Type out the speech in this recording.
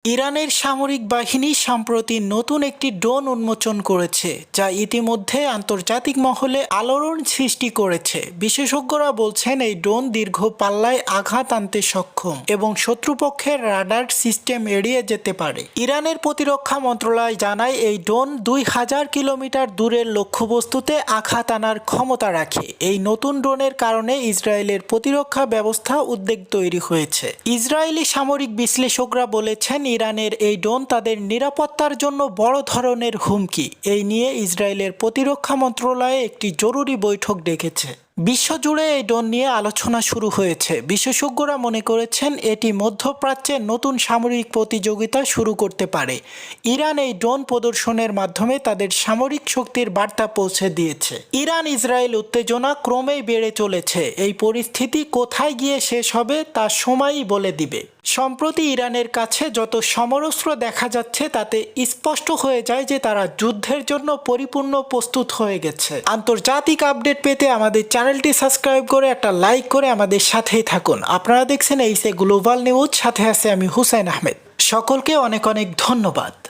ইরানের সামরিক বাহিনী সম্প্রতি নতুন একটি ড্রোন উন্মোচন করেছে, যা ইতিমধ্যে আন্তর্জাতিক মহলে আলোড়ন সৃষ্টি করেছে। বিশেষজ্ঞরা বলছেন এই ড্রোন দীর্ঘ পাল্লায় আঘাত আনতে সক্ষম এবং শত্রুপক্ষের রাডার সিস্টেম এড়িয়ে যেতে পারে। ইরানের প্রতিরক্ষা মন্ত্রণালয় জানায় এই ড্রোন 2000 কিলোমিটার দূরের লক্ষ্যবস্তুতে আঘাত আনার ক্ষমতা রাখে। এই নতুন ড্রোনের কারণে ইসরায়েলের প্রতিরক্ষা ব্যবস্থা উদ্বেগ তৈরি হয়েছে। ইসরায়েলি সামরিক বিশ্লেষকরা বলেছেন ইরানের এই ড্রোন তাদের নিরাপত্তার জন্য বড় ধরনের হুমকি। এই নিয়ে ইসরায়েলের প্রতিরক্ষা মন্ত্রণালয় একটি জরুরি বৈঠক ডেকেছে। বিশ্বজুড়ে এই ড্রোন নিয়ে আলোচনা শুরু হয়েছে। বিশেষজ্ঞরা মনে করেছেন এটি মধ্যপ্রাচ্যে নতুন সামরিক প্রতিযোগিতা শুরু করতে পারে। ইরান এই ড্রোন প্রদর্শনের মাধ্যমে তাদের সামরিক শক্তির বার্তা পৌঁছে দিয়েছে। ইরান ইসরায়েল উত্তেজনা ক্রমেই বেড়ে চলেছে। এই পরিস্থিতি কোথায় গিয়ে শেষ হবে তা সময়ই বলে দিবে। সম্প্রতি ইরানের কাছে যত সমরাস্ত্র দেখা যাচ্ছে তাতে স্পষ্ট হয়ে যায় যে তারা যুদ্ধের জন্য পরিপূর্ণ প্রস্তুত হয়ে গেছে। আন্তর্জাতিক আপডেট পেতে আমাদের চ্যানেলটি সাবস্ক্রাইব করে একটা লাইক করে আমাদের সাথেই থাকুন। আপনারা দেখছেন এইসে গ্লোবাল নিউজ, সাথে আছে আমি হুসাইন আহমেদ। সকলকে অনেক অনেক ধন্যবাদ।